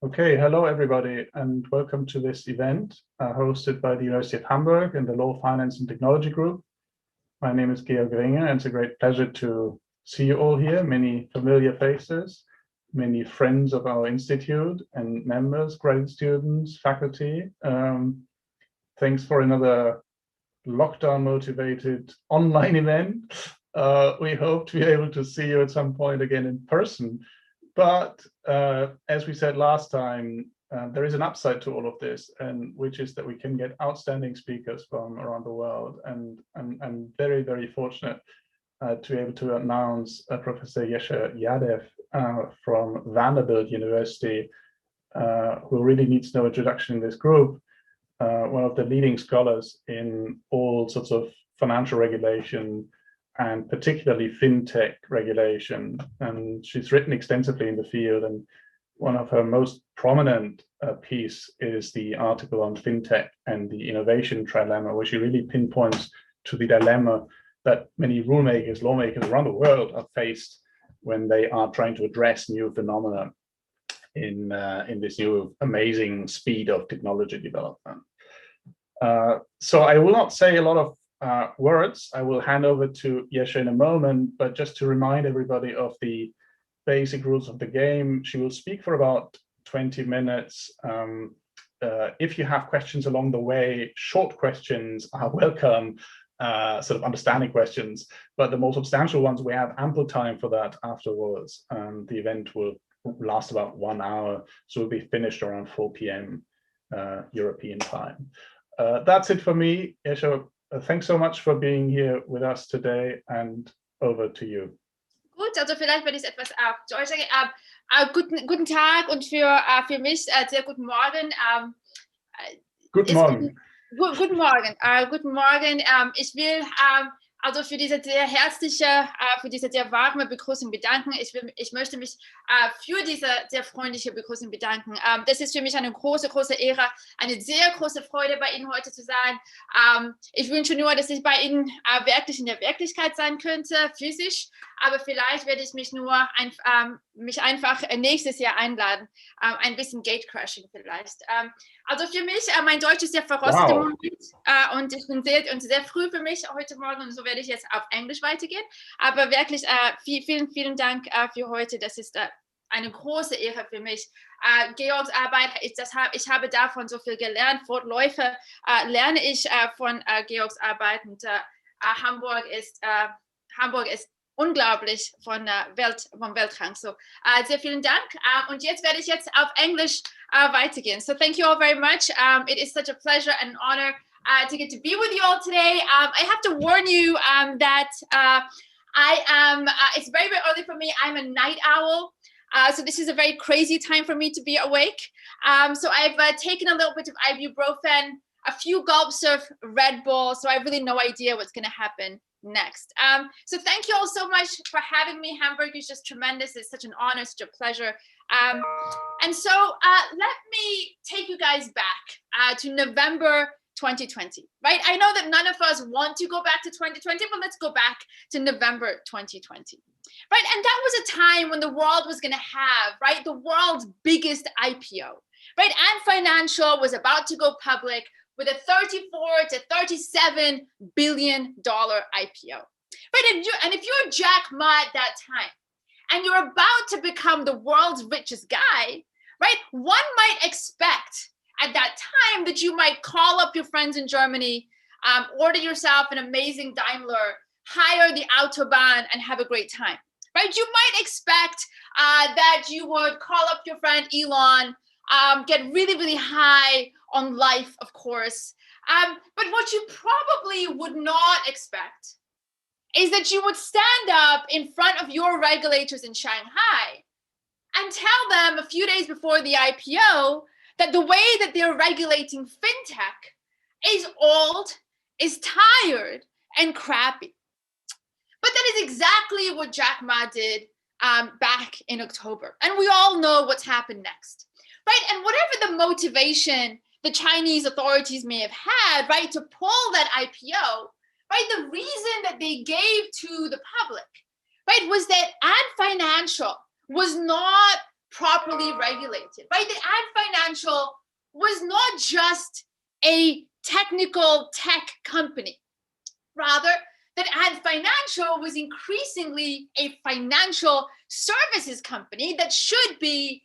Okay, hello everybody, and welcome to this event hosted by the University of Hamburg and the Law, Finance and Technology Group. My name is Georg Ringe, and it's a great pleasure to see you all here, many familiar faces, many friends of our institute and members, graduate students, faculty. Thanks for another lockdown-motivated online event. We hope to be able to see you at some point again in person. But as we said last time, there is an upside to all of this, and which is that we can get outstanding speakers from around the world. And I'm very, very fortunate to be able to announce Professor Yesha Yadav from Vanderbilt University, who really needs no introduction in this group. One of the leading scholars in all sorts of financial regulation, and particularly FinTech regulation. And she's written extensively in the field, and one of her most prominent piece is the article on FinTech and the innovation trilemma, where she really pinpoints to the dilemma that many rulemakers, lawmakers around the world are faced when they are trying to address new phenomena in this new amazing speed of technology development. So I will not say a lot of words. I will hand over to Yesha in a moment, but just to remind everybody of the basic rules of the game, she will speak for about 20 minutes. If you have questions along the way, short questions are welcome, sort of understanding questions, but the more substantial ones, we have ample time for that afterwards. The event will last about 1 hour, so we'll be finished around 4 p.m. European time. That's it for me. Yesha, thanks so much for being here with us today, and over to you. Gut, also vielleicht werde ich etwas zu euch sagen. Guten Tag und für mich sehr guten Morgen. Guten Morgen. Guten Morgen. Guten Morgen. Ich will also für diese sehr herzliche, für diese sehr warme Begrüßung bedanken. Ich möchte mich für diese sehr freundliche Begrüßung bedanken. Das ist für mich eine große, große Ehre, eine sehr große Freude, bei Ihnen heute zu sein. Ich wünsche nur, dass ich bei Ihnen wirklich in der Wirklichkeit sein könnte, physisch. Aber vielleicht werde ich mich mich einfach nächstes Jahr einladen. Ein bisschen Gatecrashing vielleicht. Also für mich, mein Deutsch ist sehr verrostet im Moment. Und ich bin sehr früh für mich heute Morgen. Und so werde ich jetzt auf Englisch weitergehen. Aber wirklich vielen, vielen Dank für heute. Das ist eine große Ehre für mich. Georgs Arbeit, ich habe davon so viel gelernt. Fortläufe lerne ich von Georgs Arbeit. Und Hamburg ist unglaublich vom Weltrang. So, sehr vielen Dank. Und jetzt werde ich auf Englisch weitergehen. So thank you all very much. It is such a pleasure and an honor to get to be with you all today. I have to warn you that it's very, very early for me. I'm a night owl. So this is a very crazy time for me to be awake. So I've taken a little bit of ibuprofen, a few gulps of Red Bull. So I have really no idea what's going to happen next. So thank you all so much for having me. Hamburg is just tremendous. It's such an honor, such a pleasure. And so let me take you guys back to November 2020, right? I know that none of us want to go back to 2020, but let's go back to November 2020, right? And that was a time when the world was going to have, right, the world's biggest IPO, right? Ant Financial was about to go public with a $34 to $37 billion IPO, right? And if you're Jack Ma at that time, and you're about to become the world's richest guy, right? One might expect at that time that you might call up your friends in Germany, order yourself an amazing Daimler, hire the Autobahn, and have a great time, right? You might expect that you would call up your friend Elon, get really, really high on life, of course. But what you probably would not expect is that you would stand up in front of your regulators in Shanghai and tell them a few days before the IPO that the way that they're regulating FinTech is old, is tired, and crappy. But that is exactly what Jack Ma did back in October. And we all know what's happened next, right? And whatever the motivation the Chinese authorities may have had, right, to pull that IPO, right, the reason that they gave to the public, right, was that Ant Financial was not properly regulated, right? That Ant Financial was not just a technical tech company. Rather, that Ant Financial was increasingly a financial services company that should be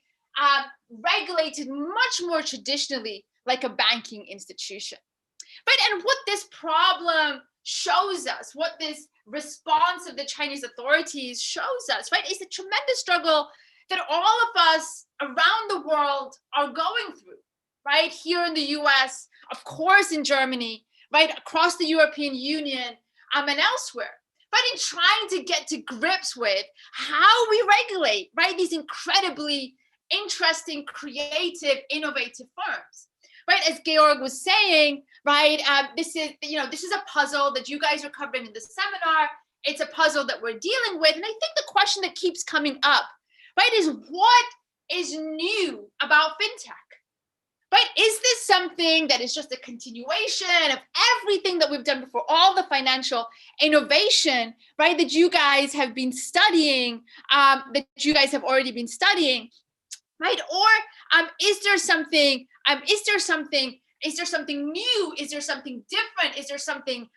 regulated much more traditionally like a banking institution. Right? And what this problem shows us, what this response of the Chinese authorities shows us, right, is a tremendous struggle that all of us around the world are going through, right? Here in the US, of course in Germany, right, across the European Union, and elsewhere, but in trying to get to grips with how we regulate, right, these incredibly interesting, creative, innovative firms. Right, as Georg was saying, right, this is a puzzle that you guys are covering in the seminar. It's a puzzle that we're dealing with. And I think the question that keeps coming up, right, is what is new about FinTech? Right, is this something that is just a continuation of everything that we've done before, all the financial innovation, right, that you guys have been studying, that you guys have already been studying, right? Or is there something new? Is there something different? Is there something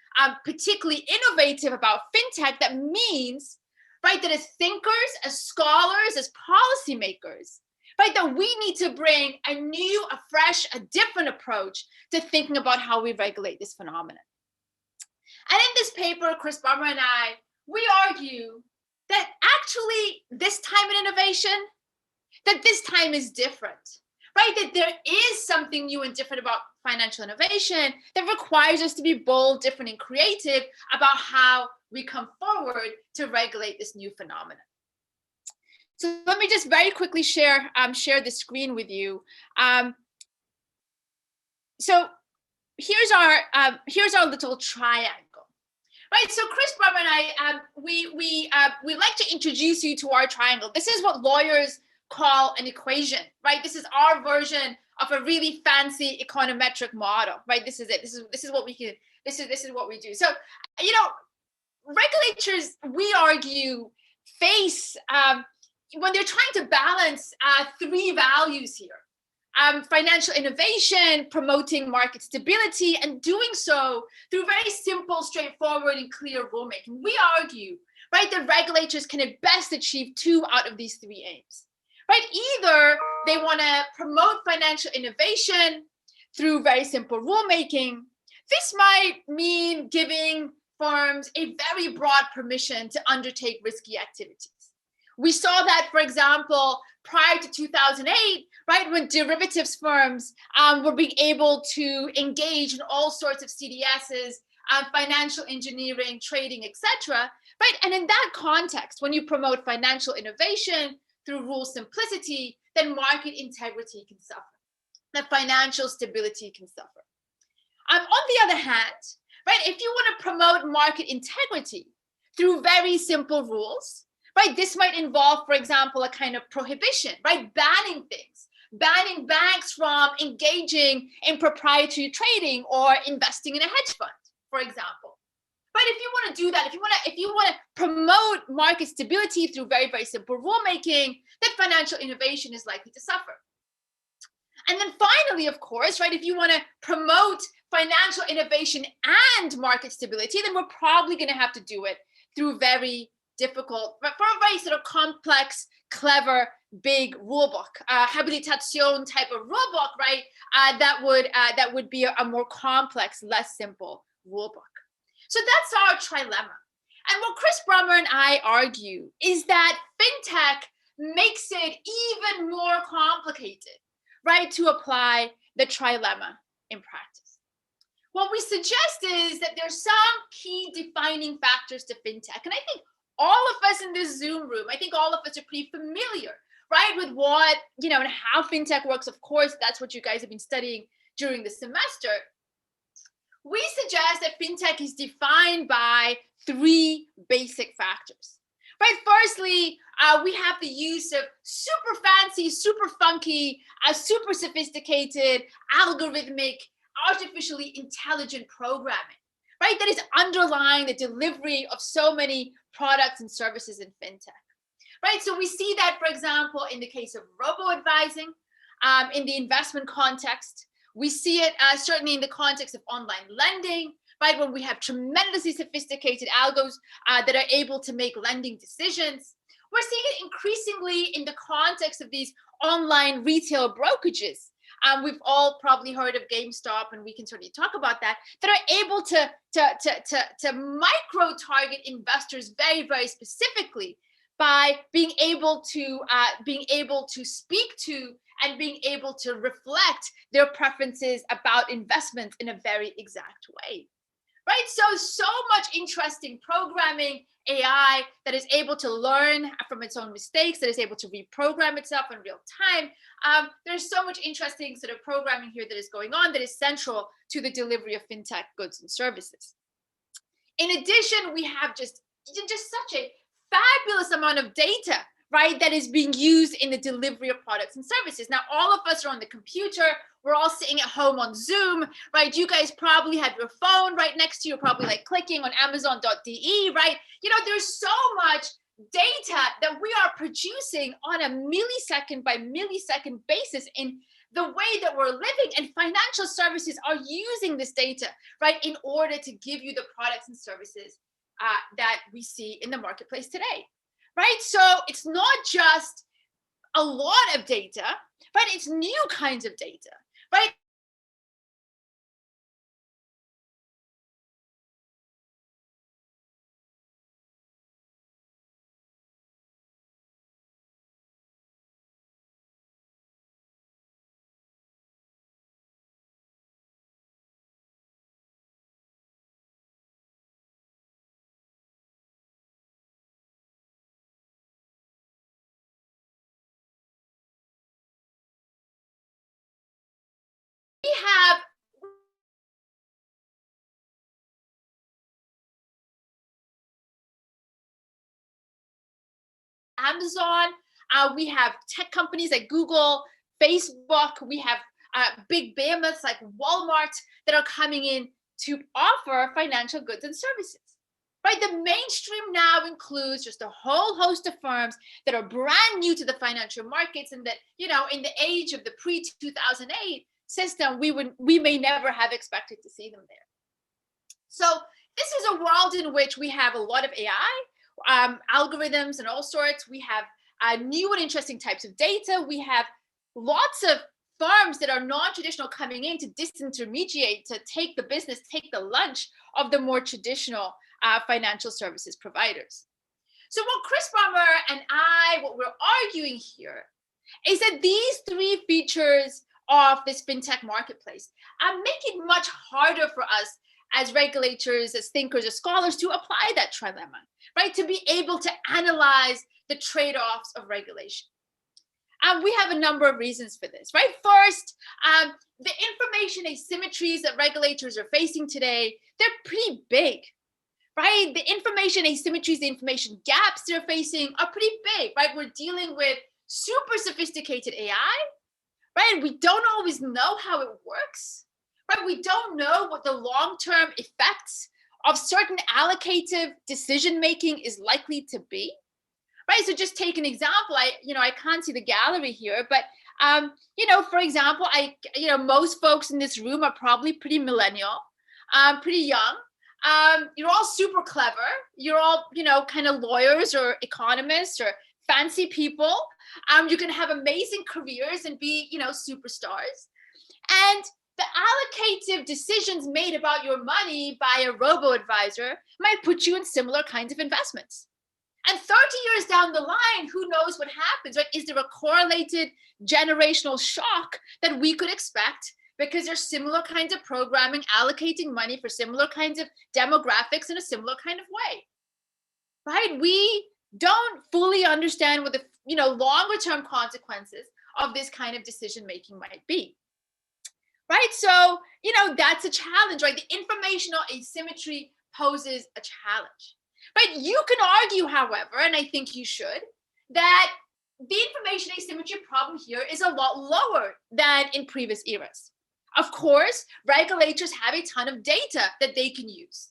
particularly innovative about FinTech that means, right, that as thinkers, as scholars, as policymakers, right, that we need to bring a new, a fresh, a different approach to thinking about how we regulate this phenomenon. And in this paper, Chris Bummer and I, we argue that actually this time in innovation, that this time is different, right? That there is something new and different about financial innovation that requires us to be bold, different, and creative about how we come forward to regulate this new phenomenon. So let me just very quickly share the screen with you. So here's our little triangle, right? So Chris Bummer and I, we like to introduce you to our triangle. This is what lawyers call an equation, right? This is our version of a really fancy econometric model, right? This is it. This is what we can. This is what we do. So, regulators, we argue, face when they're trying to balance three values here: financial innovation, promoting market stability, and doing so through very simple, straightforward, and clear rulemaking. We argue, right, that regulators can at best achieve two out of these three aims. Right? Either they want to promote financial innovation through very simple rulemaking. This might mean giving firms a very broad permission to undertake risky activities. We saw that, for example, prior to 2008, right, when derivatives firms were being able to engage in all sorts of CDSs, financial engineering, trading, etc. Right? And in that context, when you promote financial innovation through rule simplicity, then market integrity can suffer. The financial stability can suffer. On the other hand, right, if you want to promote market integrity through very simple rules, right, this might involve, for example, a kind of prohibition, right, banning things, banning banks from engaging in proprietary trading or investing in a hedge fund, for example. But if you want to do that, if you want to promote market stability through very, very simple rulemaking, then financial innovation is likely to suffer. And then finally, of course, right, if you want to promote financial innovation and market stability, then we're probably going to have to do it through very difficult, but for a very sort of complex, clever, big rulebook, habilitation type of rulebook, right? That would be a more complex, less simple rulebook. So that's our trilemma. And what Chris Bummer and I argue is that FinTech makes it even more complicated, right, to apply the trilemma in practice. What we suggest is that there's some key defining factors to FinTech. And I think all of us in this Zoom room, I think all of us are pretty familiar, right, with what, and how FinTech works. Of course, that's what you guys have been studying during the semester. We suggest that FinTech is defined by three basic factors, right? Firstly, we have the use of super fancy, super funky, super sophisticated, algorithmic, artificially intelligent programming, right? That is underlying the delivery of so many products and services in FinTech. right? So we see that, for example, in the case of robo-advising, in the investment context. We see it certainly in the context of online lending, right? When we have tremendously sophisticated algos that are able to make lending decisions. We're seeing it increasingly in the context of these online retail brokerages. We've all probably heard of GameStop, and we can certainly talk about that, that are able to micro-target investors very, very specifically by being able to speak to and being able to reflect their preferences about investments in a very exact way, right? So much interesting programming, AI that is able to learn from its own mistakes, that is able to reprogram itself in real time. There's so much interesting sort of programming here that is going on that is central to the delivery of fintech goods and services. In addition, we have just such a fabulous amount of data, right, that is being used in the delivery of products and services. Now, all of us are on the computer. We're all sitting at home on Zoom, right? You guys probably have your phone right next to you, probably like clicking on Amazon.de, right? You know, there's so much data that we are producing on a millisecond by millisecond basis in the way that we're living, and financial services are using this data, right, in order to give you the products and services that we see in the marketplace today, right? So it's not just a lot of data, right? It's new kinds of data, right? We have Amazon, we have tech companies like Google, Facebook, we have big behemoths like Walmart that are coming in to offer financial goods and services. Right, the mainstream now includes just a whole host of firms that are brand new to the financial markets, and that, you know, in the age of the pre-2008 system, we may never have expected to see them there. So this is a world in which we have a lot of AI, algorithms and all sorts. We have new and interesting types of data. We have lots of firms that are non-traditional coming in to disintermediate, to take the business, take the lunch of the more traditional financial services providers. So what Chris Bummer and what we're arguing here is that these three features of this fintech marketplace make it much harder for us as regulators, as thinkers, as scholars to apply that trilemma, right? To be able to analyze the trade-offs of regulation. We have a number of reasons for this, right? First, the information asymmetries that regulators are facing today, they're pretty big, right? The information asymmetries, the information gaps they're facing are pretty big, right? We're dealing with super sophisticated AI, right? We don't always know how it works, right? We don't know what the long-term effects of certain allocative decision-making is likely to be, right? So just take an example. I can't see the gallery here, but for example, most folks in this room are probably pretty millennial, pretty young. You're all super clever. You're all, kind of lawyers or economists or fancy people. You can have amazing careers and be, superstars. And the allocative decisions made about your money by a robo-advisor might put you in similar kinds of investments. And 30 years down the line, who knows what happens, right? Is there a correlated generational shock that we could expect because there's similar kinds of programming allocating money for similar kinds of demographics in a similar kind of way, right? We don't fully understand what the longer term consequences of this kind of decision making might be, right? So that's a challenge, right? The informational asymmetry poses a challenge, right? You can argue, however, and I think you should, that the information asymmetry problem here is a lot lower than in previous eras. Of course, regulators have a ton of data that they can use.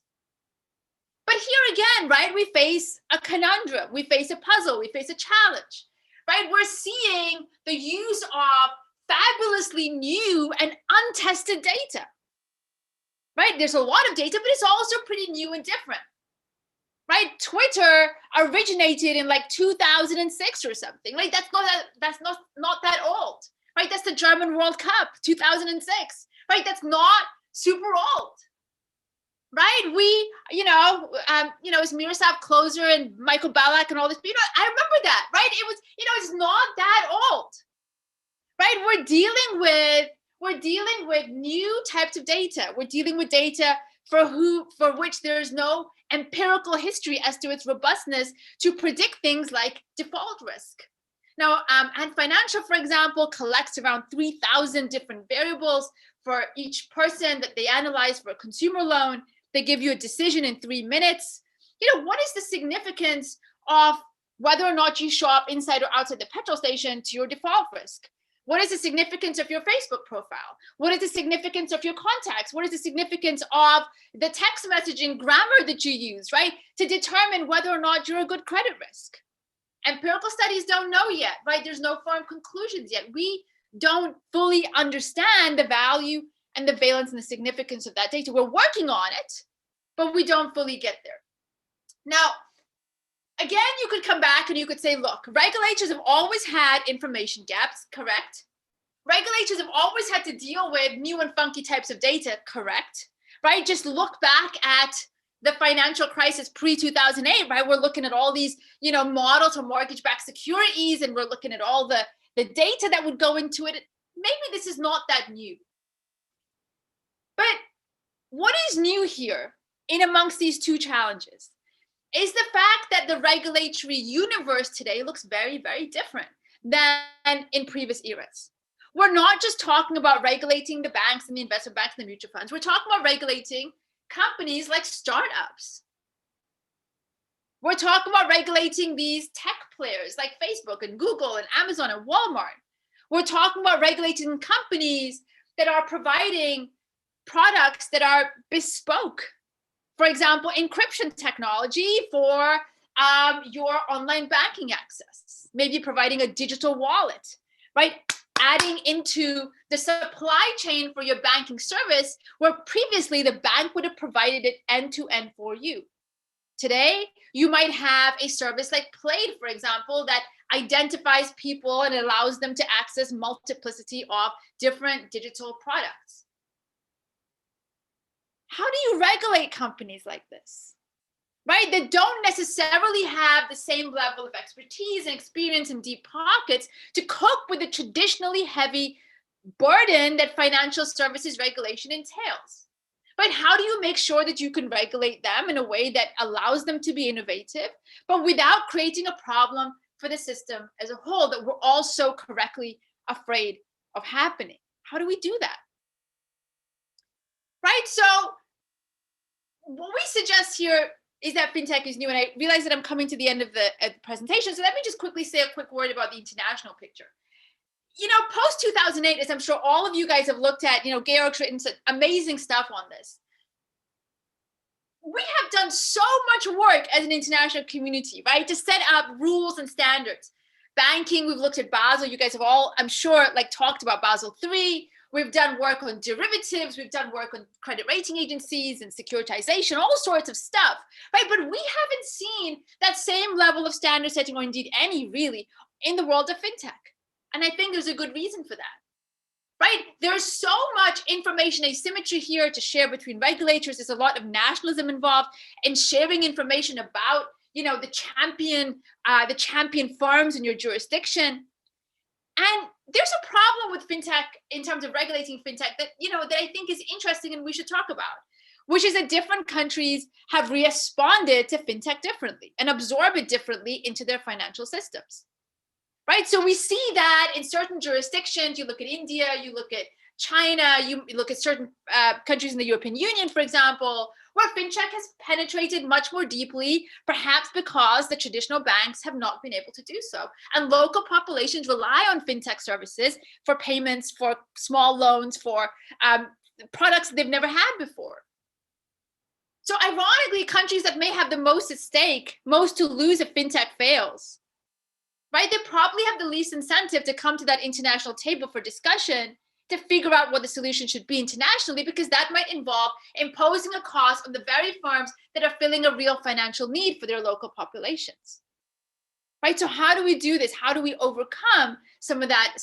But here again, right, we face a conundrum, we face a puzzle, we face a challenge, right? We're seeing the use of fabulously new and untested data, right? There's a lot of data, but it's also pretty new and different, right? Twitter originated in like 2006 or something. Like that's not that old, right? That's the German World Cup, 2006, right? That's not super old. Right, we, it's Miroslav Klose and Michael Ballack and all this. I remember that, right? It was, it's not that old, right? We're dealing with new types of data. We're dealing with data for which there is no empirical history as to its robustness to predict things like default risk. Now, and Financial, for example, collects around 3,000 different variables for each person that they analyze for a consumer loan. They give you a decision in 3 minutes. What is the significance of whether or not you show up inside or outside the petrol station to your default risk? What is the significance of your Facebook profile? What is the significance of your contacts? What is the significance of the text messaging grammar that you use, right? To determine whether or not you're a good credit risk. Empirical studies don't know yet, right? There's no firm conclusions yet. We don't fully understand the value and the valence and the significance of that data. We're working on it, but we don't fully get there. Now, again, you could come back and you could say, look, regulators have always had information gaps, correct? Regulators have always had to deal with new and funky types of data, correct? Right? Just look back at the financial crisis pre-2008, right? We're looking at all these, models for mortgage-backed securities, and we're looking at all the data that would go into it. Maybe this is not that new. But what is new here in amongst these two challenges is the fact that the regulatory universe today looks very, very different than in previous eras. We're not just talking about regulating the banks and the investment banks and the mutual funds. We're talking about regulating companies like startups. We're talking about regulating these tech players like Facebook and Google and Amazon and Walmart. We're talking about regulating companies that are providing products that are bespoke. For example, encryption technology for your online banking access, maybe providing a digital wallet, right? Adding into the supply chain for your banking service, where previously the bank would have provided it end-to-end for you. Today, you might have a service like Plaid, for example, that identifies people and allows them to access multiplicity of different digital products. How do you regulate companies like this, right? That don't necessarily have the same level of expertise and experience and deep pockets to cope with the traditionally heavy burden that financial services regulation entails. But how do you make sure that you can regulate them in a way that allows them to be innovative, but without creating a problem for the system as a whole that we're all so correctly afraid of happening? How do we do that? Right, so what we suggest here is that FinTech is new, and I realize that I'm coming to the end of the presentation, so let me just quickly say a quick word about the international picture. Post 2008, as I'm sure all of you guys have looked at, Georg's written some amazing stuff on this. We have done so much work as an international community, right, to set up rules and standards. Banking, we've looked at Basel. You guys have all, I'm sure, talked about Basel III. We've done work on derivatives. We've done work on credit rating agencies and securitization, all sorts of stuff, right? But we haven't seen that same level of standard setting, or indeed any really, in the world of FinTech. And I think there's a good reason for that, right? There's so much information asymmetry here to share between regulators. There's a lot of nationalism involved in sharing information about, the champion firms in your jurisdiction. And there's a problem with FinTech in terms of regulating FinTech that, that I think is interesting and we should talk about, which is that different countries have responded to FinTech differently and absorbed it differently into their financial systems, right? So we see that in certain jurisdictions. You look at India, you look at China, you look at certain countries in the European Union, for example, where FinTech has penetrated much more deeply, perhaps because the traditional banks have not been able to do so. And local populations rely on FinTech services for payments, for small loans, for products they've never had before. So ironically, countries that may have the most at stake, most to lose if FinTech fails, right? They probably have the least incentive to come to that international table for discussion to figure out what the solution should be internationally, because that might involve imposing a cost on the very firms that are filling a real financial need for their local populations, right? So how do we do this? How do we overcome some of that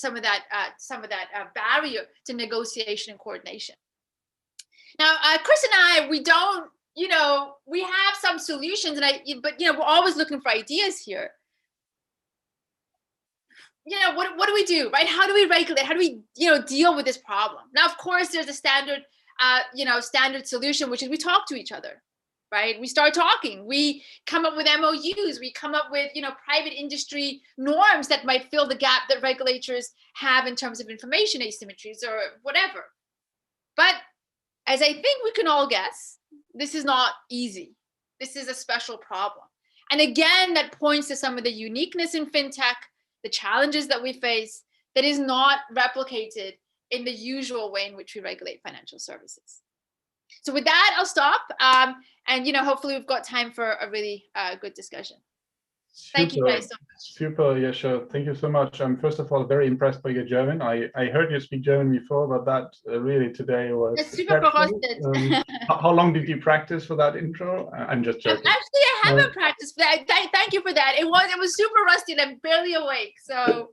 barrier to negotiation and coordination? Now, Chris and I, we don't, we have some solutions, but we're always looking for ideas here. What do we do, right? How do we regulate? How do we, deal with this problem? Now, of course, there's a standard solution, which is we talk to each other, right? We start talking. We come up with MOUs. We come up with, private industry norms that might fill the gap that regulators have in terms of information asymmetries or whatever. But as I think we can all guess, this is not easy. This is a special problem. And again, that points to some of the uniqueness in FinTech, the challenges that we face, that is not replicated in the usual way in which we regulate financial services. So with that, I'll stop. And hopefully we've got time for a really good discussion. Thank you guys so much. Super, Yesha. Thank you so much. I'm first of all very impressed by your German. I heard you speak German before, but that really today was super verrostet. How long did you practice for that intro? I'm just joking. Actually, I haven't practiced. Thank you for that. It was super rusty and I'm barely awake. So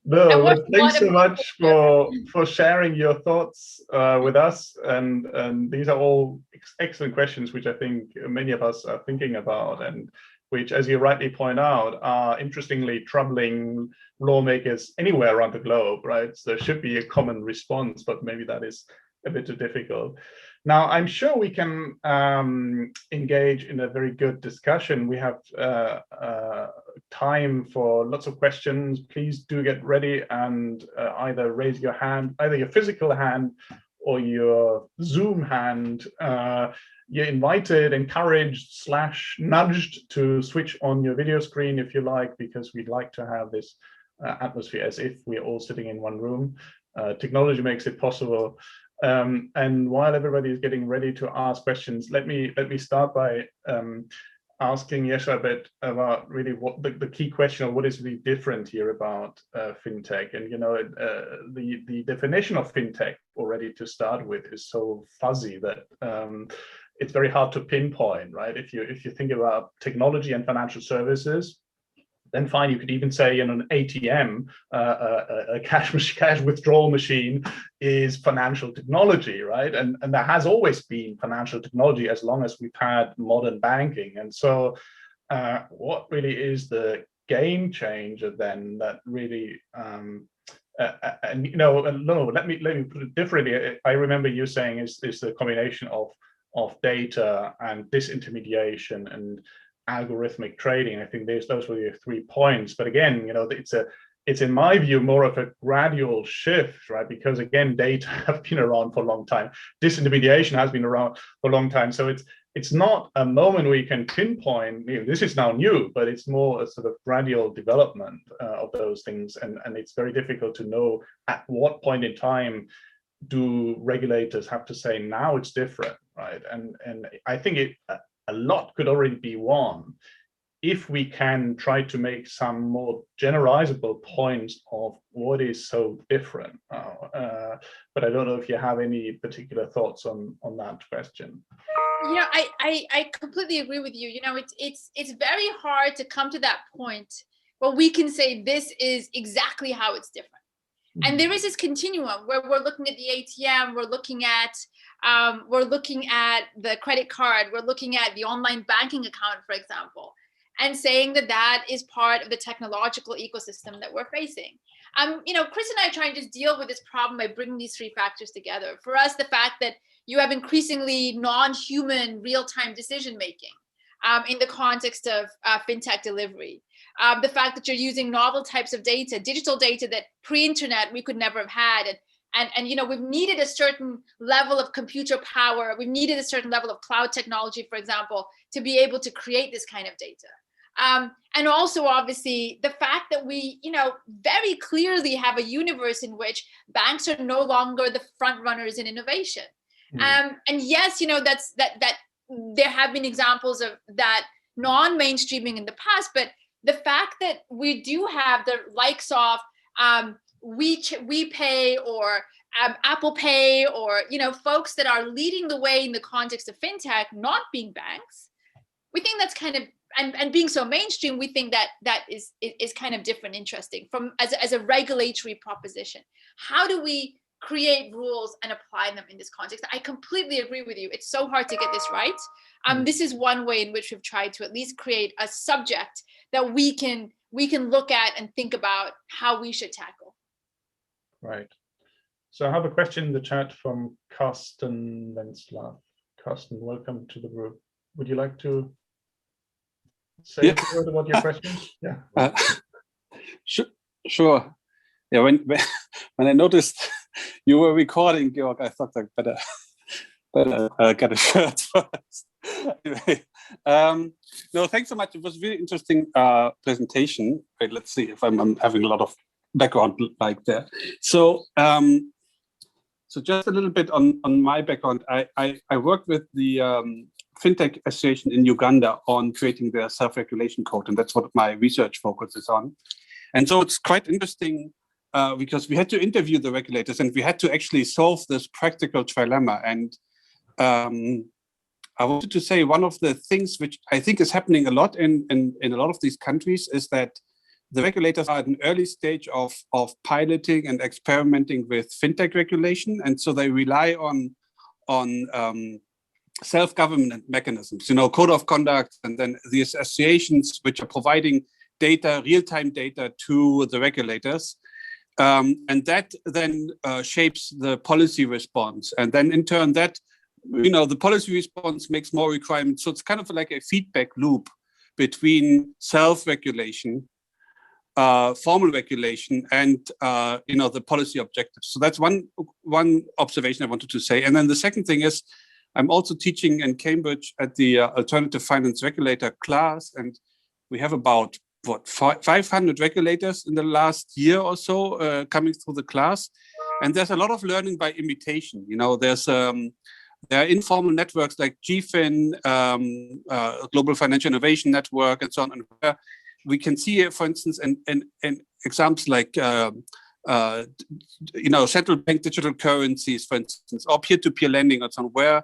no, thanks so much for sharing your thoughts with us. And these are all excellent questions, which I think many of us are thinking about, and which, as you rightly point out, are interestingly troubling lawmakers anywhere around the globe, right? So there should be a common response, but maybe that is a bit too difficult. Now, I'm sure we can engage in a very good discussion. We have time for lots of questions. Please do get ready and either raise your hand, either your physical hand or your Zoom hand. You're invited, encouraged, / nudged to switch on your video screen if you like, because we'd like to have this atmosphere as if we're all sitting in one room. Technology makes it possible. And while everybody is getting ready to ask questions, let me start by asking Yesha a bit about really what the key question of what is really different here about FinTech. And the definition of FinTech already to start with is so fuzzy that it's very hard to pinpoint, right? If you think about technology and financial services, then fine, you could even say an ATM, a cash withdrawal machine is financial technology, right? And there has always been financial technology as long as we've had modern banking. And so what really is the game changer then that really, let me put it differently. I remember you saying is the combination of data and disintermediation and algorithmic trading. I think those were your 3 points. But again, it's in my view more of a gradual shift, right? Because again, data have been around for a long time. Disintermediation has been around for a long time. So it's not a moment where you can pinpoint, this is now new, but it's more a sort of gradual development of those things. And it's very difficult to know at what point in time do regulators have to say, now it's different, right? And I think a lot could already be won if we can try to make some more generalizable points of what is so different. But I don't know if you have any particular thoughts on that question. I completely agree with you. It's very hard to come to that point where we can say this is exactly how it's different. And there is this continuum where we're looking at the ATM, we're looking at the credit card, we're looking at the online banking account, for example, and saying that is part of the technological ecosystem that we're facing. Chris and I try and just deal with this problem by bringing these 3 factors together. For us, the fact that you have increasingly non-human real-time decision-making in the context of FinTech delivery. The fact that you're using novel types of data, digital data that pre-internet we could never have had. And we've needed a certain level of computer power. We've needed a certain level of cloud technology, for example, to be able to create this kind of data. And also, obviously, the fact that we, very clearly have a universe in which banks are no longer the front runners in innovation. And yes, that there have been examples of that non-mainstreaming in the past, but the fact that we do have the likes of WePay or Apple Pay, or folks that are leading the way in the context of fintech, not being banks, we think that's kind of, and being so mainstream, we think that is kind of different, interesting from as a regulatory proposition. How do we create rules and apply them in this context? I completely agree with you. It's so hard to get this right. This is one way in which we've tried to at least create a subject that we can look at and think about how we should tackle. Right. So I have a question in the chat from Carsten Wenslav. Carsten, welcome to the group. Would you like to say a word about your question? Yeah. Sure. Yeah. When I noticed you were recording, Georg, I thought I better get a shirt first. Anyway, no, thanks so much. It was a really interesting presentation. Wait, let's see if I'm having a lot of background like that. So, so just a little bit on my background. I worked with the FinTech Association in Uganda on creating their self-regulation code, and that's what my research focuses on. And so it's quite interesting because we had to interview the regulators and we had to actually solve this practical trilemma. And I wanted to say one of the things which I think is happening a lot in a lot of these countries is that the regulators are at an early stage of piloting and experimenting with fintech regulation, and so they rely on self-government mechanisms, code of conduct, and then the associations which are providing data, real-time data to the regulators, and that then shapes the policy response, and then in turn that the policy response makes more requirements. So it's kind of like a feedback loop between self-regulation, formal regulation, and the policy objectives. So that's one observation I wanted to say. And then the second thing is, I'm also teaching in Cambridge at the Alternative Finance Regulator class, and we have about 500 regulators in the last year or so coming through the class, and there's a lot of learning by imitation. There are informal networks like GFIN, Global Financial Innovation Network, and so on, and where we can see, for instance, in examples like central bank digital currencies, for instance, or peer-to-peer lending, or so on,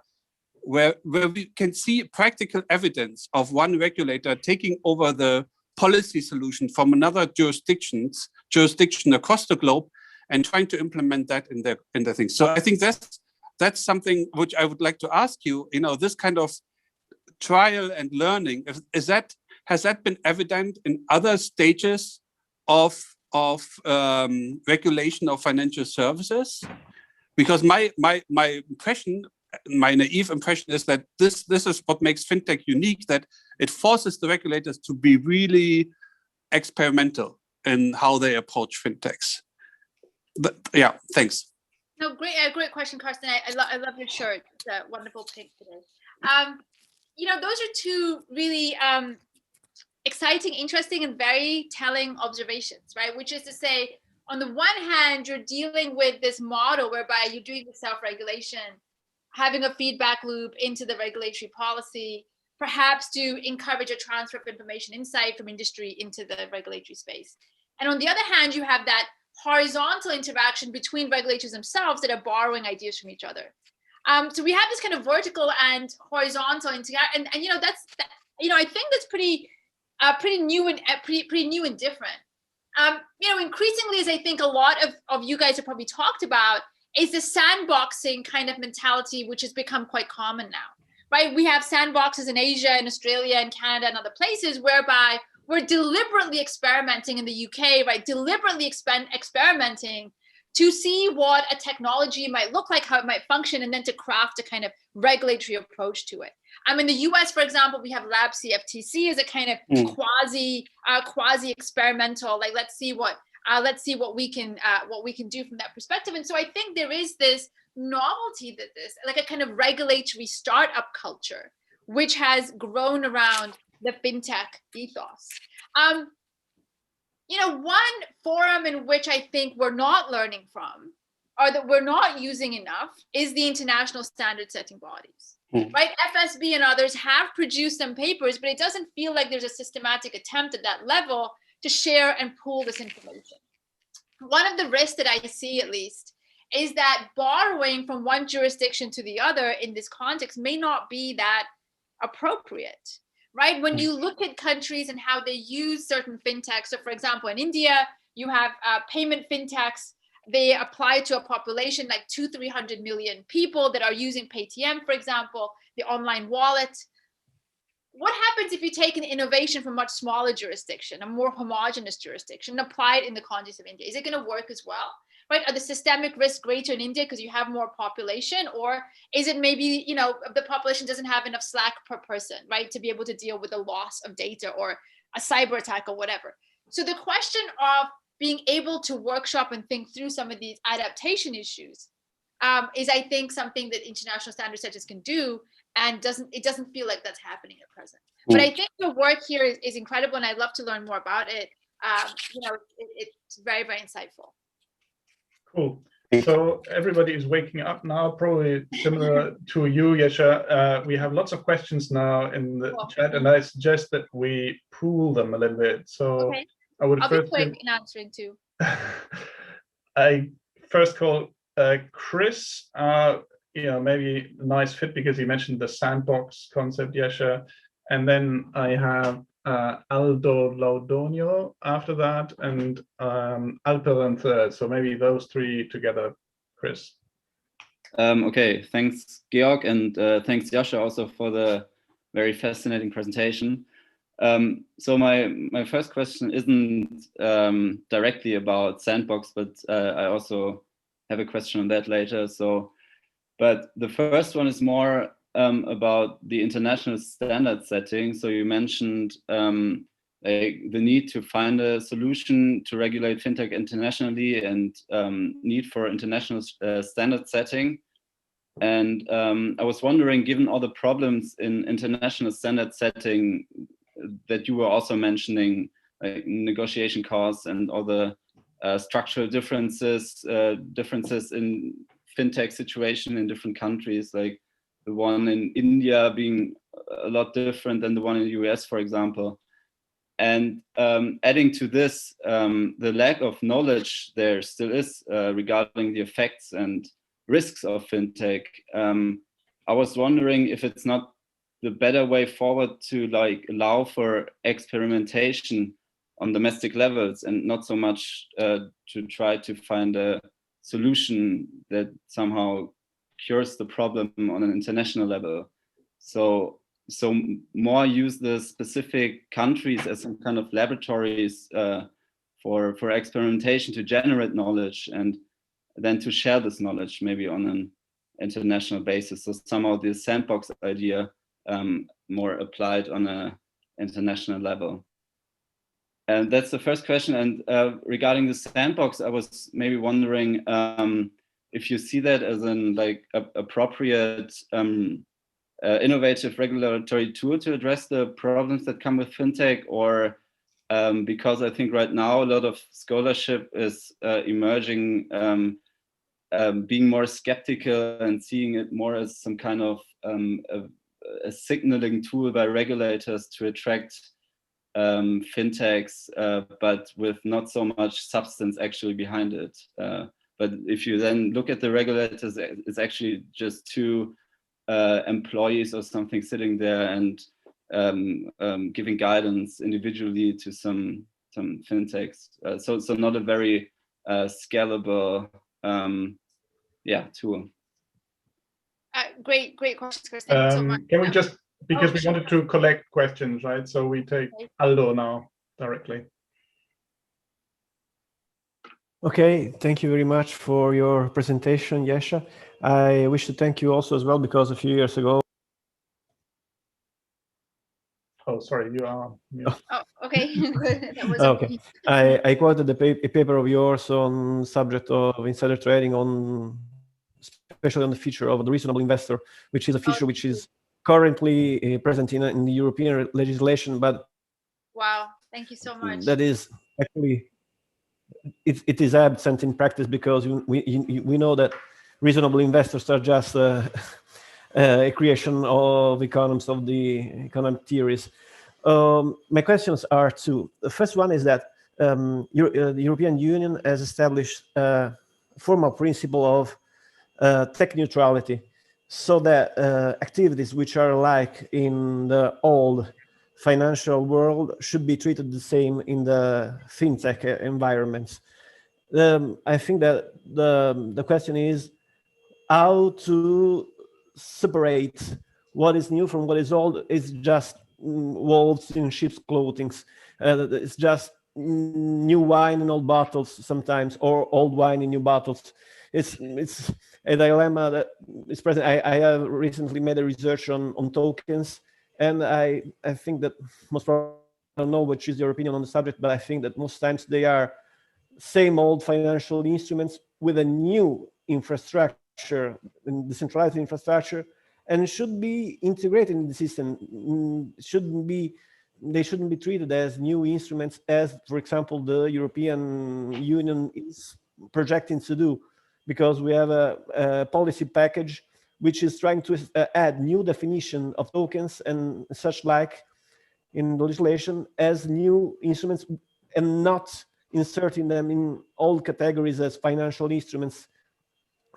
where we can see practical evidence of one regulator taking over the policy solution from another jurisdiction across the globe and trying to implement that in their things. So I think that's something which I would like to ask you. This kind of trial and learning, has that been evident in other stages of regulation of financial services? Because my impression, my naive impression, is that this is what makes fintech unique, that it forces the regulators to be really experimental in how they approach fintechs. But, yeah, thanks. No, great question, Carsten. I love your shirt. It's a wonderful pick today. Those are two really exciting, interesting, and very telling observations, right? Which is to say, on the one hand, you're dealing with this model whereby you're doing the self-regulation, having a feedback loop into the regulatory policy, perhaps to encourage a transfer of information insight from industry into the regulatory space. And on the other hand, you have that horizontal interaction between regulators themselves that are borrowing ideas from each other. So we have this kind of vertical and horizontal interaction, and I think that's pretty new and different. Increasingly, as I think a lot of you guys have probably talked about, is the sandboxing kind of mentality, which has become quite common now, right? We have sandboxes in Asia and Australia and Canada and other places whereby we're deliberately experimenting in the UK, right? Deliberately experimenting to see what a technology might look like, how it might function, and then to craft a kind of regulatory approach to it. In the US, for example, we have Lab CFTC as a kind of quasi experimental, like let's see what we can do from that perspective. And so I think there is this novelty that like a kind of regulatory startup culture, which has grown around the fintech ethos. One forum in which I think we're not learning from, or that we're not using enough, is the international standard setting bodies. right? FSB and others have produced some papers, but it doesn't feel like there's a systematic attempt at that level to share and pool this information. One of the risks that I see, at least, is that borrowing from one jurisdiction to the other in this context may not be that appropriate, right? When you look at countries and how they use certain fintechs, so for example, in India, you have payment fintechs. They apply to a population like 200-300 million people that are using Paytm, for example, the online wallet. What happens if you take an innovation from a much smaller jurisdiction, a more homogeneous jurisdiction, and apply it in the context of India? Is it going to work as well? Right? Are the systemic risks greater in India because you have more population, or is it maybe, you know, the population doesn't have enough slack per person, right, to be able to deal with the loss of data or a cyber attack or whatever? So the question of being able to workshop and think through some of these adaptation issues is, I think, something that international standard setters can do, and it doesn't feel like that's happening at present. But I think the work here is incredible, and I'd love to learn more about it. You know, it's very, very insightful. Cool. So everybody is waking up now, probably similar to you, Yesha. We have lots of questions now in the chat, and I suggest that we pool them a little bit. So okay. I would I'll first be quick in answering too. I first call Chris. You know, maybe a nice fit because he mentioned the sandbox concept, Yesha. And then I have Aldo Laudonio after that, and Alperen third. So maybe those three together, Chris. Okay, thanks, Georg, and thanks, Yasha, also for the very fascinating presentation. So my first question isn't directly about sandbox, but I also have a question on that later. But the first one is more about the international standard setting. So you mentioned the need to find a solution to regulate fintech internationally, and need for international standard setting. And I was wondering, given all the problems in international standard setting that you were also mentioning, like negotiation costs and all the structural differences in fintech situation in different countries, like the one in India being a lot different than the one in the US, for example. And adding to this, the lack of knowledge there still is regarding the effects and risks of fintech. I was wondering if it's not the better way forward to like allow for experimentation on domestic levels and not so much to try to find a solution that somehow cures the problem on an international level. So more use the specific countries as some kind of laboratories for experimentation to generate knowledge, and then to share this knowledge maybe on an international basis. So somehow the sandbox idea more applied on an international level. And that's the first question. And regarding the sandbox, I was maybe wondering if you see that as an like appropriate innovative regulatory tool to address the problems that come with fintech, or because I think right now a lot of scholarship is emerging, being more skeptical and seeing it more as some kind of a signaling tool by regulators to attract fintechs, but with not so much substance actually behind it. But if you then look at the regulators, it's actually just two employees or something sitting there and giving guidance individually to some fintechs. So not a very scalable tool. Great questions, Chris. Thank you so much. Can we just, because we wanted to collect questions, right? So we take Aldo now directly. Okay, thank you very much for your presentation, Yesha. I wish to thank you also as well, because a few years ago. Oh, sorry, you are. Yeah. Oh, okay. That was okay. I quoted a paper of yours on subject of insider trading, on especially on the feature of the reasonable investor, which is a feature which is currently present in the European legislation. But wow, thank you so much. That is actually. It is absent in practice, because we know that reasonable investors are just a creation of economists of the economic theories. My questions are two. The first one is that the European Union has established a formal principle of tech neutrality, so that activities which are like in the old financial world should be treated the same in the FinTech environments. I think that the question is how to separate what is new from what is old. It's just wolves in sheep's clothing. It's just new wine in old bottles sometimes, or old wine in new bottles. It's a dilemma that is present. I have recently made a research on tokens, and I think that most probably, I don't know which is your opinion on the subject, but I think that most times they are same old financial instruments with a new infrastructure, decentralized infrastructure, and should be integrated in the system. They shouldn't be treated as new instruments, as, for example, the European Union is projecting to do, because we have a policy package which is trying to add new definition of tokens and such like in legislation as new instruments, and not inserting them in all categories as financial instruments.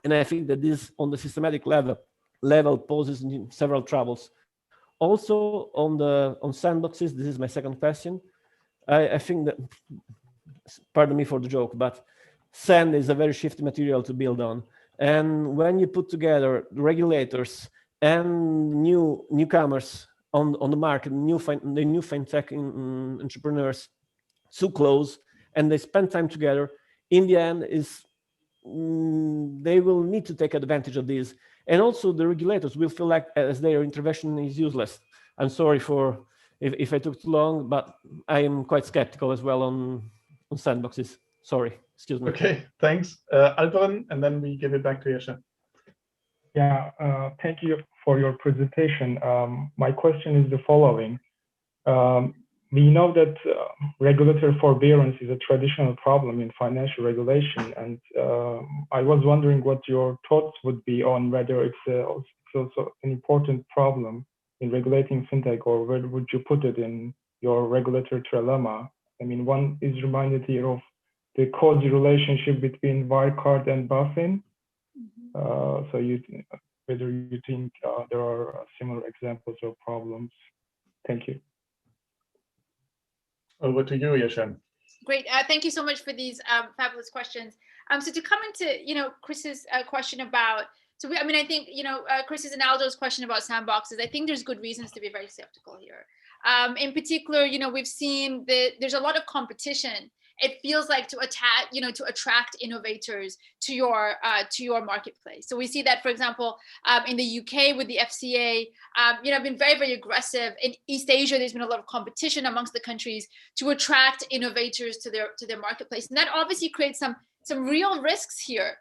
And I think that this, on the systematic level poses several troubles. Also, on sandboxes, this is my second question. I think that, pardon me for the joke, but sand is a very shifty material to build on. And when you put together regulators and newcomers on the market, the new FinTech entrepreneurs too close, and they spend time together, in the end they will need to take advantage of this. And also the regulators will feel like as their intervention is useless. I'm sorry for if I took too long, but I am quite skeptical as well on sandboxes. Sorry, excuse me. Okay, thanks. Alperin, and then we give it back to Yesha. Yeah, thank you for your presentation. My question is the following. We know that regulatory forbearance is a traditional problem in financial regulation, and I was wondering what your thoughts would be on whether it's also an important problem in regulating fintech, or where would you put it in your regulatory trilemma? I mean, one is reminded here of the cozy relationship between Wirecard and BaFin. So whether you think there are similar examples of problems. Thank you. Over to you, Yesha. Great. Thank you so much for these fabulous questions. So to come into, Chris's question about, I think, Chris's and Aldo's question about sandboxes, I think there's good reasons to be very skeptical here. In particular, we've seen that there's a lot of competition. It feels like to attract innovators to your marketplace. So we see that, for example, in the UK with the FCA, been very, very aggressive. In East Asia, there's been a lot of competition amongst the countries to attract innovators to their marketplace, and that obviously creates some real risks here.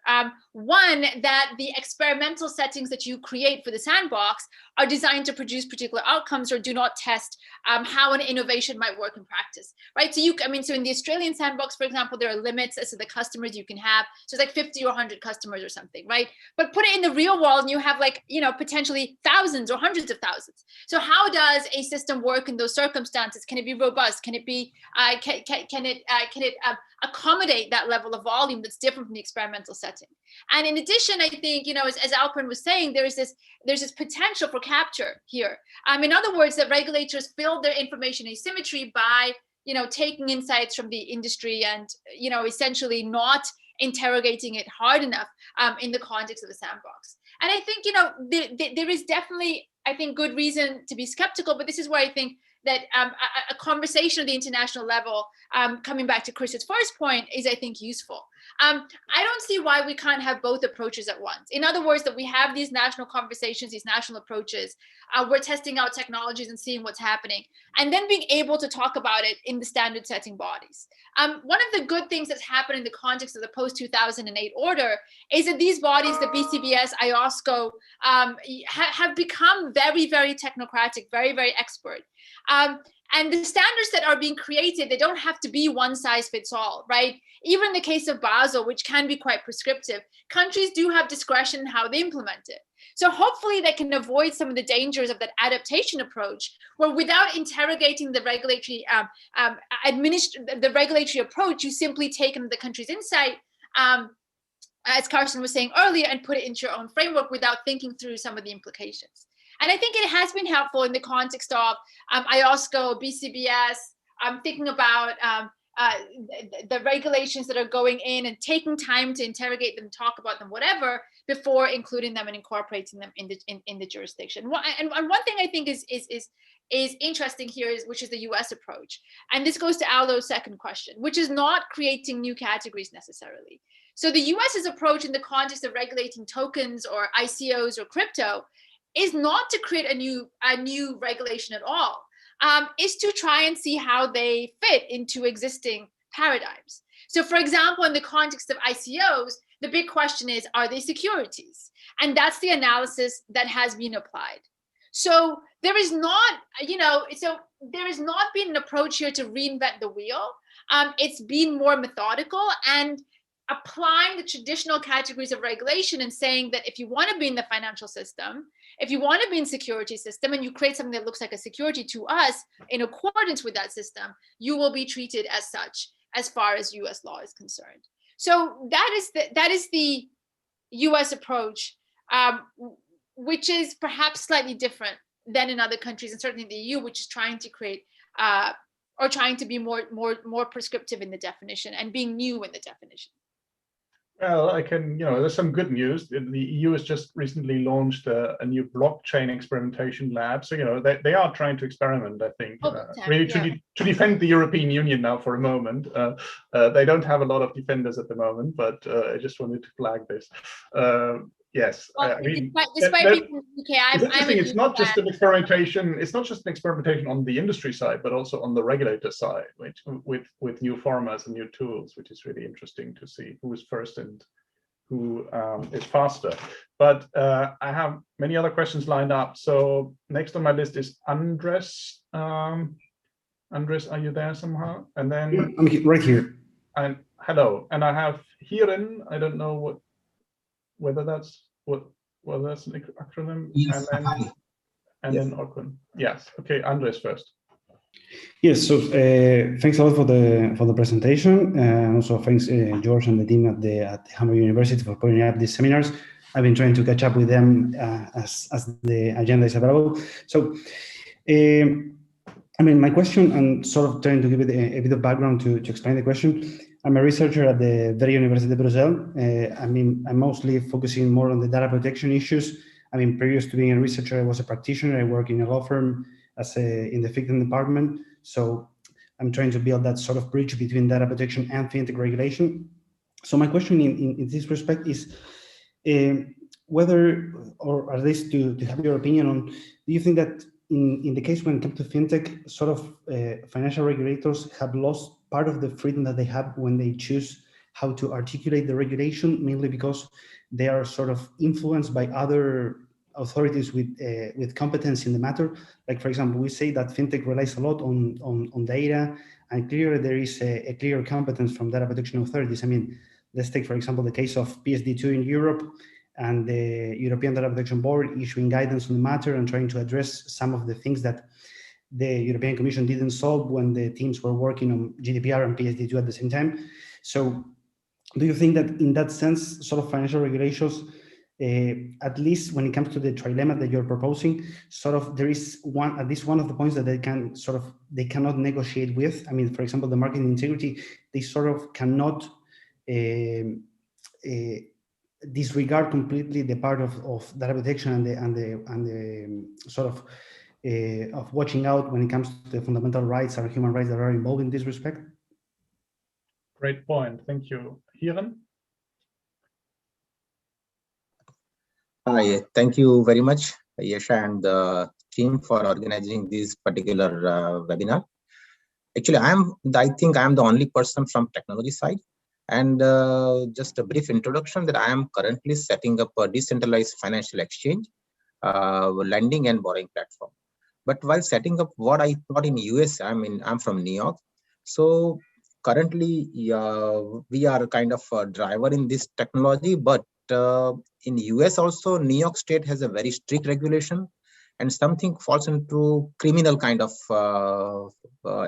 One, that the experimental settings that you create for the sandbox are designed to produce particular outcomes or do not test how an innovation might work in practice, right? So so in the Australian sandbox, for example, there are limits as to the customers you can have. So it's like 50 or 100 customers or something, right? But put it in the real world and you have potentially thousands or hundreds of thousands. So how does a system work in those circumstances? Can it be robust? Can it be, can it accommodate that level of volume that's different from the experimental setting? And in addition, I think, as Alperin was saying, there's this potential for capture here. In other words, that regulators fill their information asymmetry by, taking insights from the industry and, essentially not interrogating it hard enough in the context of the sandbox. And I think, there is definitely, I think, good reason to be skeptical, but this is where I think that a conversation at the international level, coming back to Chris's first point, is, I think, useful. I don't see why we can't have both approaches at once. In other words, that we have these national conversations, these national approaches, we're testing out technologies and seeing what's happening, and then being able to talk about it in the standard setting bodies. One of the good things that's happened in the context of the post-2008 order is that these bodies, the BCBS, IOSCO, have become very, very technocratic, very, very expert. And the standards that are being created, they don't have to be one size fits all, right? Even in the case of Basel, which can be quite prescriptive, countries do have discretion in how they implement it. So hopefully they can avoid some of the dangers of that adaptation approach, where without interrogating the regulatory the regulatory approach, you simply take the country's insight, as Carsten was saying earlier, and put it into your own framework without thinking through some of the implications. And I think it has been helpful in the context of IOSCO, BCBS. I'm thinking about the regulations that are going in and taking time to interrogate them, talk about them, whatever, before including them and incorporating them in the jurisdiction. And one thing I think is interesting here which is the US approach. And this goes to Aldo's second question, which is not creating new categories necessarily. So the US's approach in the context of regulating tokens or ICOs or crypto is not to create a new regulation at all. Is to try and see how they fit into existing paradigms. So for example, in the context of ICOs, the big question is, are they securities? And that's the analysis that has been applied. So there is not, there has not been an approach here to reinvent the wheel. It's been more methodical and applying the traditional categories of regulation and saying that if you want to be in the financial system, if you want to be in security system and you create something that looks like a security to us in accordance with that system, you will be treated as such as far as US law is concerned. So that is the US approach, which is perhaps slightly different than in other countries, and certainly the EU, which is trying to create or trying to be more prescriptive in the definition and being new in the definition. Well, I can, there's some good news. The EU has just recently launched a new blockchain experimentation lab. So, they are trying to experiment, I think, really to defend the European Union now for a moment. They don't have a lot of defenders at the moment, but I just wanted to flag this. Yes, well, I mean, despite people in the UK, it's not just an experimentation. It's not just an experimentation on the industry side, but also on the regulator side, which with new formats and new tools, which is really interesting to see who is first and who is faster. But I have many other questions lined up. So next on my list is Andres. Andres, are you there somehow? And then yeah, I'm right here. And hello, and I have Hiren. I don't know whether that's that's an acronym. Yes. And then Orkun. Yes. Okay, Andres first. Yes. So thanks a lot for the presentation, and also thanks George and the team at Hamburg University for putting up these seminars. I've been trying to catch up with them as the agenda is available. So, my question, and sort of trying to give it a bit of background to explain the question. I'm a researcher at the Vrije University de Brussels. I'm mostly focusing more on the data protection issues. Previous to being a researcher, I was a practitioner. I work in a law firm in the FinTech department. So I'm trying to build that sort of bridge between data protection and FinTech regulation. So my question in this respect is whether, or at least to have your opinion on, do you think that in the case when it comes to FinTech, sort of financial regulators have lost part of the freedom that they have when they choose how to articulate the regulation, mainly because they are sort of influenced by other authorities with competence in the matter? Like, for example, we say that FinTech relies a lot on data, and clearly there is a clear competence from data protection authorities. Let's take, for example, the case of PSD2 in Europe and the European Data Protection Board issuing guidance on the matter and trying to address some of the things that the European Commission didn't solve when the teams were working on GDPR and PSD2 at the same time. So do you think that in that sense, sort of financial regulations, at least when it comes to the trilemma that you're proposing, sort of there is at least one of the points that they cannot negotiate with? For example, the market integrity, they sort of cannot disregard completely the part of data protection and the sort of watching out when it comes to the fundamental rights or human rights that are involved in this respect? Great point. Thank you. Hiren? Hi, thank you very much, Yesha and the team, for organizing this particular webinar. Actually, I think I'm the only person from technology side. And just a brief introduction that I am currently setting up a decentralized financial exchange, lending and borrowing platform. But while setting up what I thought in US, I'm from New York. So currently we are kind of a driver in this technology, but in US also, New York State has a very strict regulation, and something falls into criminal kind of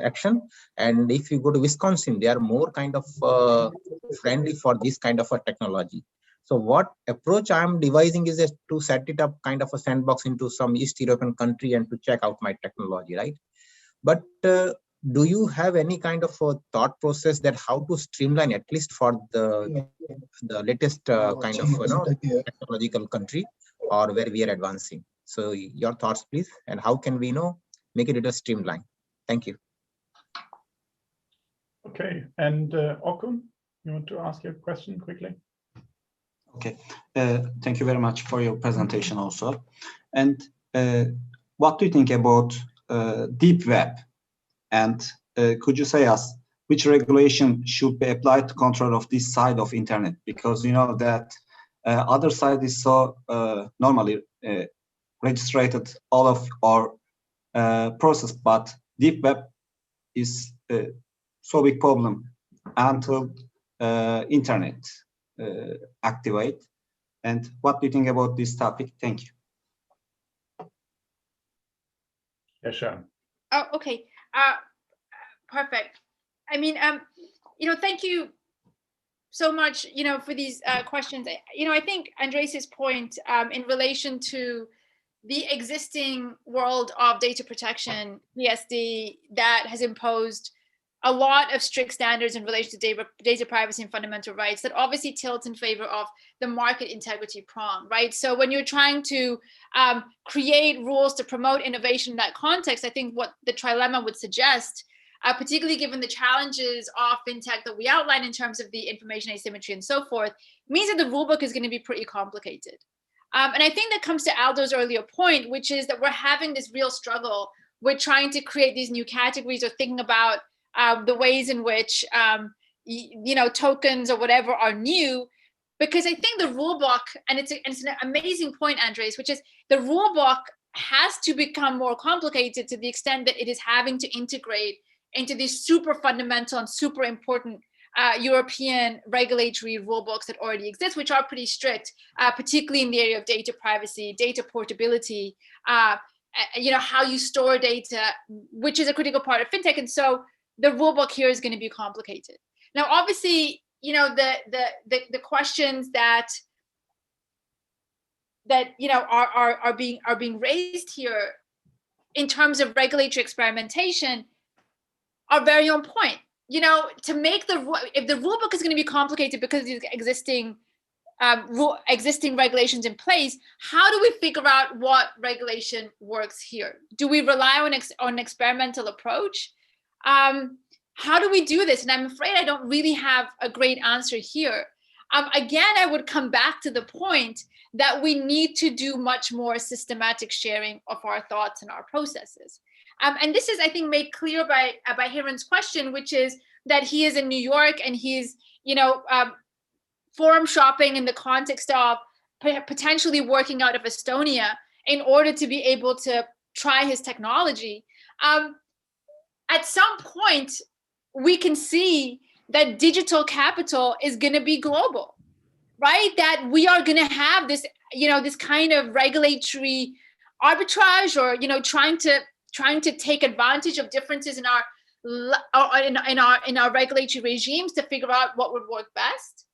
action. And if you go to Wisconsin, they are more kind of friendly for this kind of a technology. So what approach I'm devising is to set it up kind of a sandbox into some East European country and to check out my technology, right? But do you have any kind of a thought process that how to streamline, at least for the latest kind of technological country or where we are advancing? So your thoughts, please, and how can we make it a streamline? Thank you. Okay, and Okun, you want to ask your question quickly? Okay, thank you very much for your presentation also. And what do you think about deep web? And could you say us which regulation should be applied to control of this side of internet? Because you know that other side is so normally registered all of our process, but deep web is so big problem until internet activate. And what do you think about this topic? Thank you. Yesha. Oh, okay. Perfect. I mean, thank you so much, for these questions. I think Andres' point in relation to the existing world of data protection, PSD, that has imposed a lot of strict standards in relation to data privacy and fundamental rights that obviously tilts in favor of the market integrity prong, right? So when you're trying to create rules to promote innovation in that context, I think what the Trilemma would suggest, particularly given the challenges of FinTech that we outline in terms of the information asymmetry and so forth, means that the rulebook is going to be pretty complicated. And I think that comes to Aldo's earlier point, which is that we're having this real struggle with trying to create these new categories or thinking about the ways in which, tokens or whatever are new, because I think the rule book, and it's an amazing point, Andres, which is the rule book has to become more complicated to the extent that it is having to integrate into these super fundamental and super important European regulatory rule books that already exist, which are pretty strict, particularly in the area of data privacy, data portability, how you store data, which is a critical part of FinTech. And so the rulebook here is going to be complicated. Now, obviously, the questions that are being raised here in terms of regulatory experimentation are very on point. To make if the rulebook is going to be complicated because of these existing regulations in place, how do we figure out what regulation works here? Do we rely on an experimental approach? How do we do this? And I'm afraid I don't really have a great answer here. Again, I would come back to the point that we need to do much more systematic sharing of our thoughts and our processes. And this is, I think, made clear by Hiran's question, which is that he is in New York and he's, forum shopping in the context of potentially working out of Estonia in order to be able to try his technology. At some point, we can see that digital capital is going to be global, right? That we are going to have this, this kind of regulatory arbitrage, or trying to take advantage of differences in our regulatory regimes to figure out what would work best.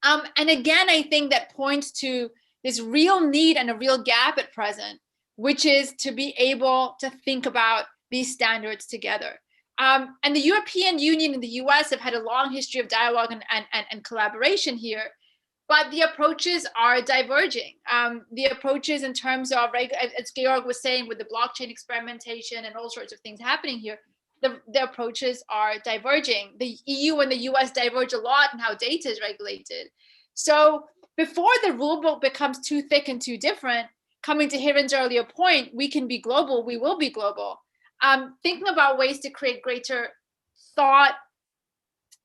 And again, I think that points to this real need and a real gap at present, which is to be able to think about these standards together. And the European Union and the US have had a long history of dialogue and collaboration here, but the approaches are diverging. The approaches in terms of, as Georg was saying, with the blockchain experimentation and all sorts of things happening here, the approaches are diverging. The EU and the US diverge a lot in how data is regulated. So before the rulebook becomes too thick and too different, coming to Hiran's earlier point, we can be global, we will be global. Thinking about ways to create greater thought,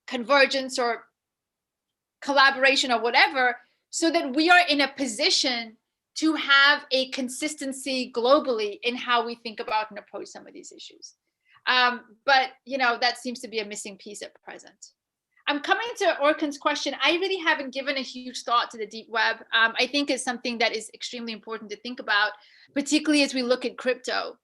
convergence, or collaboration or whatever, so that we are in a position to have a consistency globally in how we think about and approach some of these issues. But that seems to be a missing piece at present. I'm coming to Orkun's question. I really haven't given a huge thought to the deep web. I think it's something that is extremely important to think about, particularly as we look at crypto.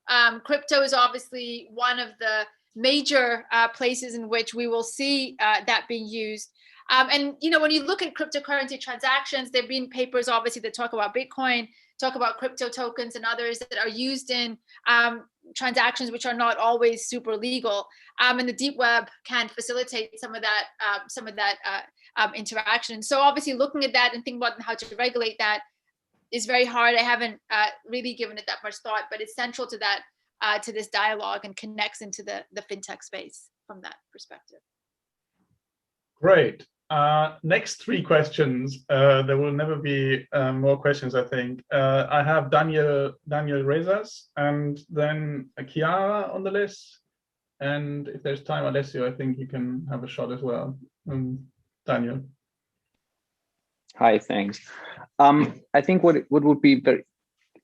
Crypto is obviously one of the major places in which we will see that being used. And when you look at cryptocurrency transactions, there have been papers obviously that talk about Bitcoin, talk about crypto tokens and others that are used in transactions which are not always super legal. And the deep web can facilitate some of that interaction. So obviously looking at that and thinking about how to regulate that is very hard. I haven't really given it that much thought, but it's central to that, to this dialogue, and connects into the fintech space from that perspective. Great. Next three questions. There will never be more questions, I think. I have Daniel Rezas, and then Chiara on the list. And if there's time, Alessio, I think you can have a shot as well. Daniel. Hi, thanks. I think what would be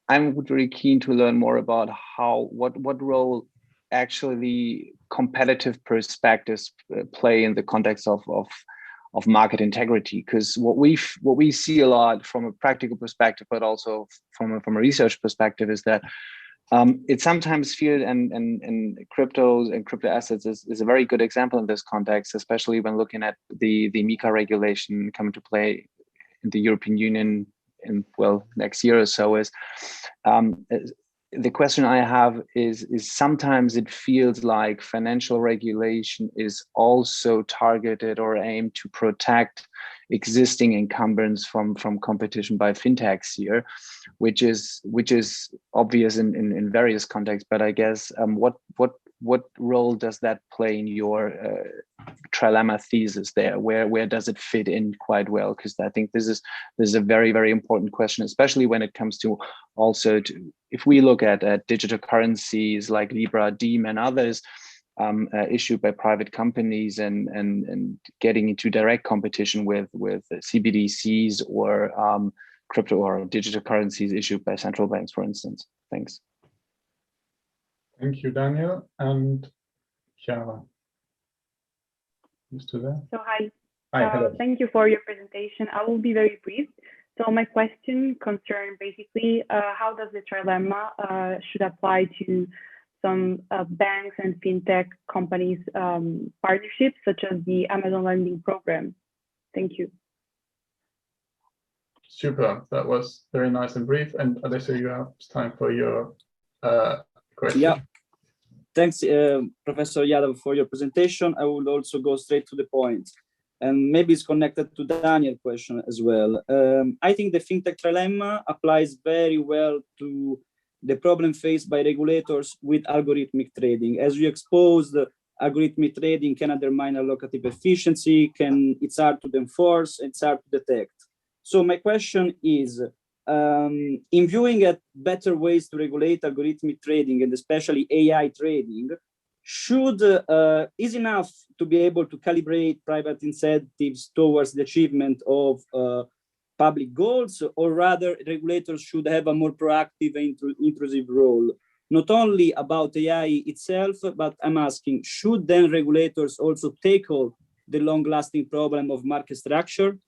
I'm very keen to learn more about what role actually competitive perspectives play in the context of market integrity, because what we see a lot from a practical perspective, but also from a research perspective, is that it sometimes feels, and cryptos and crypto assets is a very good example in this context, especially when looking at the MiCA regulation coming to play in the European Union in next year or so. Is the question I have is sometimes it feels like financial regulation is also targeted or aimed to protect existing incumbents from competition by fintechs here, which is obvious in various contexts. But I guess what role does that play in your trilemma thesis there? Where does it fit in quite well? Because I think this is a very, very important question, especially when it comes to also if we look at digital currencies like Libra, Diem, and others issued by private companies and getting into direct competition with CBDCs or crypto or digital currencies issued by central banks, for instance. Thanks. Thank you, Daniel. And Chiara. You still there? So hi. Hi, hello. Thank you for your presentation. I will be very brief. So my question concerns basically how does the trilemma should apply to some banks and fintech companies partnerships, such as the Amazon lending program. Thank you. Super. That was very nice and brief. And Alessio, you have time for your question. Yeah. Thanks, Professor Yadav, for your presentation. I will also go straight to the point. And maybe it's connected to Daniel's question as well. I think the FinTech trilemma applies very well to the problem faced by regulators with algorithmic trading. As you exposed, algorithmic trading can undermine allocative efficiency, it's hard to enforce, it's hard to detect. So my question is, in viewing at better ways to regulate algorithmic trading and especially AI trading, is enough to be able to calibrate private incentives towards the achievement of public goals, or rather regulators should have a more proactive and intrusive role, not only about AI itself, but I'm asking, should then regulators also tackle the long-lasting problem of market structure?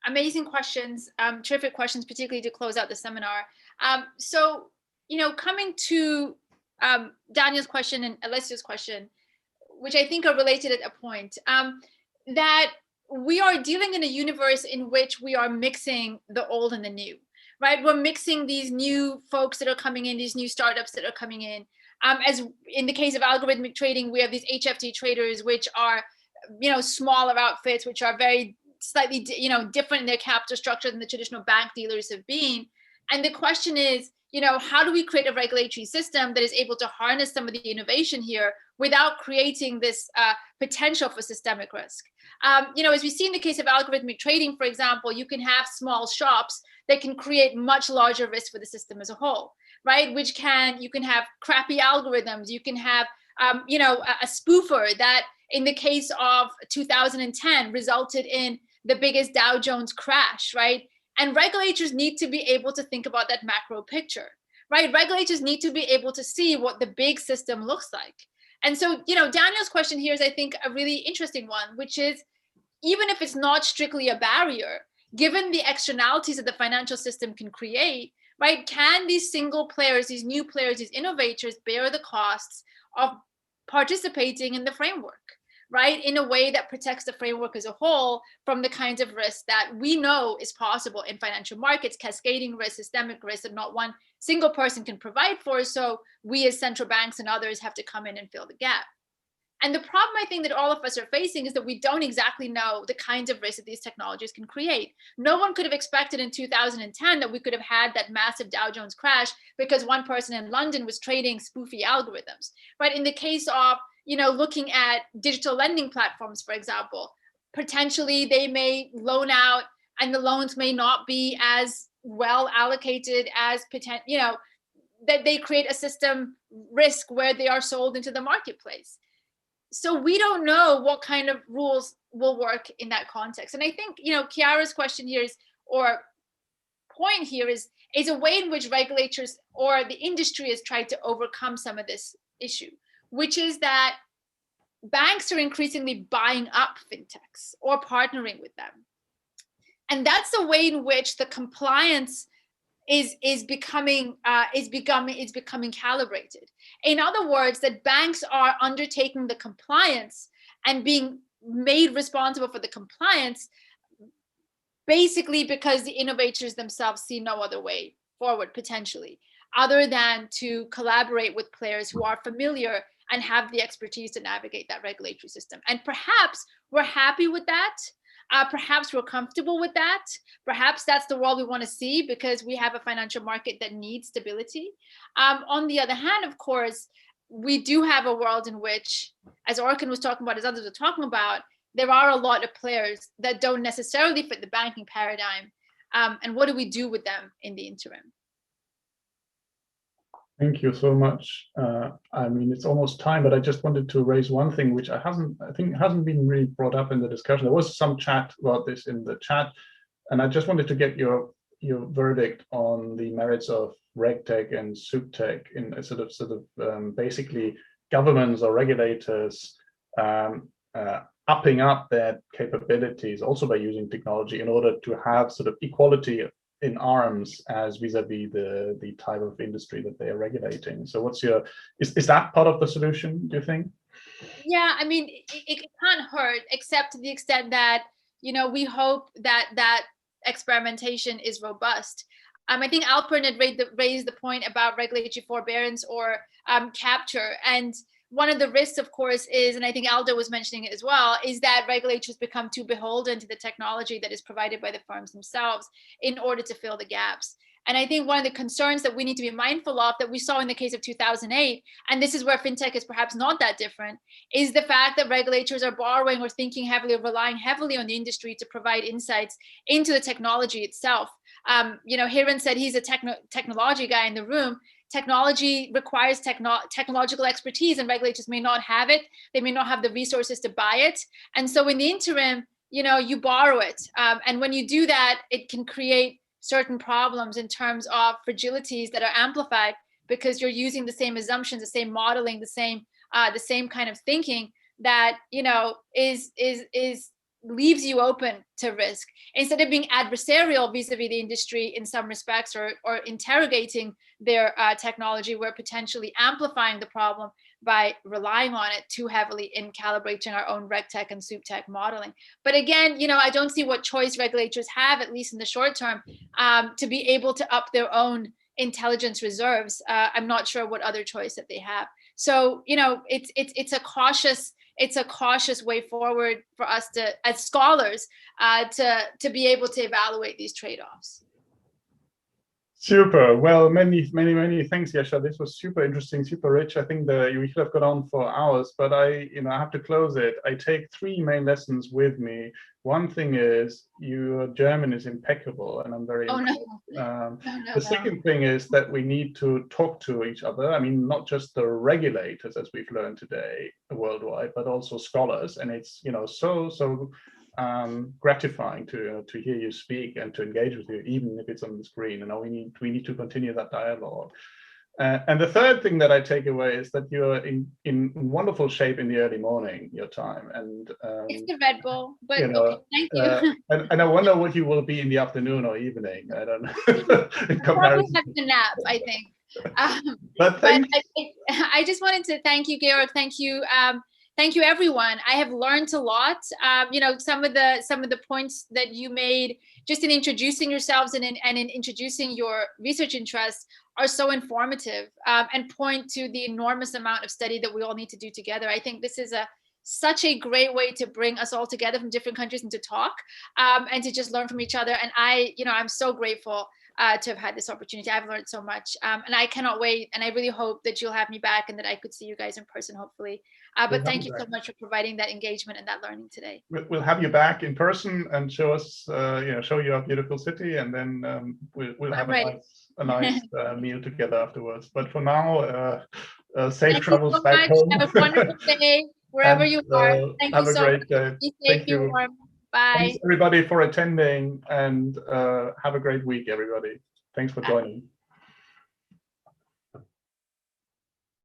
Amazing questions, terrific questions, particularly to close out the seminar. So, coming to Daniel's question and Alessio's question, which I think are related at a point, that we are dealing in a universe in which we are mixing the old and the new, right? We're mixing these new folks that are coming in, these new startups that are coming in. As in the case of algorithmic trading, we have these HFT traders, which are, smaller outfits, which are very slightly, different in their capital structure than the traditional bank dealers have been. And the question is, how do we create a regulatory system that is able to harness some of the innovation here without creating this potential for systemic risk? As we see in the case of algorithmic trading, for example, you can have small shops that can create much larger risk for the system as a whole, right? You can have crappy algorithms. You can have, a spoofer that in the case of 2010 resulted in the biggest Dow Jones crash, right? And regulators need to be able to think about that macro picture, right? Regulators need to be able to see what the big system looks like. And so, Daniel's question here is, I think, a really interesting one, which is, even if it's not strictly a barrier, given the externalities that the financial system can create, right, can these single players, these new players, these innovators bear the costs of participating in the framework, right, in a way that protects the framework as a whole from the kinds of risks that we know is possible in financial markets, cascading risk, systemic risk that not one single person can provide for, so we as central banks and others have to come in and fill the gap. And the problem, I think, that all of us are facing is that we don't exactly know the kinds of risks that these technologies can create. No one could have expected in 2010 that we could have had that massive Dow Jones crash because one person in London was trading spoofy algorithms. But in the case of, looking at digital lending platforms, for example, potentially they may loan out and the loans may not be as well allocated as that they create a system risk where they are sold into the marketplace. So we don't know what kind of rules will work in that context. And I think, Chiara's question here is, or point here is a way in which regulators or the industry has tried to overcome some of this issue, which is that banks are increasingly buying up fintechs or partnering with them. And that's the way in which the compliance is becoming calibrated. In other words, that banks are undertaking the compliance and being made responsible for the compliance, basically because the innovators themselves see no other way forward, potentially, other than to collaborate with players who are familiar and have the expertise to navigate that regulatory system. And perhaps we're happy with that. Perhaps we're comfortable with that. Perhaps that's the world we want to see because we have a financial market that needs stability. On the other hand, of course, we do have a world in which, as Orkan was talking about, as others were talking about, there are a lot of players that don't necessarily fit the banking paradigm. And what do we do with them in the interim? Thank you so much. I mean, it's almost time, but I just wanted to raise one thing which I think hasn't been really brought up in the discussion. There was some chat about this in the chat, and I just wanted to get your verdict on the merits of Regtech and Subtech in a sort of basically governments or regulators upping up their capabilities also by using technology in order to have sort of equality in arms as vis-a-vis the type of industry that they are regulating. So is that part of the solution, do you think? Yeah, I mean, it can't hurt, except to the extent that, we hope that experimentation is robust. I think Alpern had raised the point about regulatory forbearance or capture. And one of the risks, of course, is, and I think Aldo was mentioning it as well, is that regulators become too beholden to the technology that is provided by the firms themselves in order to fill the gaps. And I think one of the concerns that we need to be mindful of that we saw in the case of 2008, and this is where FinTech is perhaps not that different, is the fact that regulators are borrowing or thinking heavily or relying heavily on the industry to provide insights into the technology itself. Hiran said he's a technology guy in the room. Technology requires technological expertise, and regulators may not have it. They may not have the resources to buy it. And so in the interim, you borrow it. And when you do that, it can create certain problems in terms of fragilities that are amplified because you're using the same assumptions, the same modeling, the same kind of thinking that, leaves you open to risk. Instead of being adversarial vis-a-vis the industry in some respects or interrogating their technology, we're potentially amplifying the problem by relying on it too heavily in calibrating our own Regtech and Subtech modeling. But again, I don't see what choice regulators have, at least in the short term, to be able to up their own intelligence reserves. I'm not sure what other choice that they have. So, it's a cautious way forward for us to, as scholars, to be able to evaluate these trade-offs. Super. Well, many thanks, Yesha. This was super interesting, super rich. I think we could have gone on for hours, but I have to close it. I take 3 main lessons with me. One thing is your German is impeccable, and I'm very impressed. The second thing is that we need to talk to each other. I mean, not just the regulators, as we've learned today worldwide, but also scholars. And it's so gratifying to hear you speak and to engage with you, even if it's on the screen. We need to continue that dialogue. And the third thing that I take away is that you're in wonderful shape in the early morning, your time. And it's the Red Bull, but you know, okay, thank you. and I wonder what you will be in the afternoon or evening. I don't know. In I'll probably have the nap, I think. But I just wanted to thank you, Georg. Thank you, everyone. I have learned a lot. You know, some of the points that you made just in introducing yourselves and in introducing your research interests are so informative and point to the enormous amount of study that we all need to do together. I think this is such a great way to bring us all together from different countries and to talk and to just learn from each other. And I'm so grateful to have had this opportunity. I've learned so much and I cannot wait. And I really hope that you'll have me back and that I could see you guys in person, hopefully. But thank you so much for providing that engagement and that learning today. We'll have you back in person and show us, show you our beautiful city, and then we'll have a nice meal together afterwards. But for now, safe travels back home. Have a wonderful day wherever you are. Thank you so much. Have a great day. Be safe, be warm. Bye. Thanks everybody for attending, and have a great week, everybody. Thanks for joining.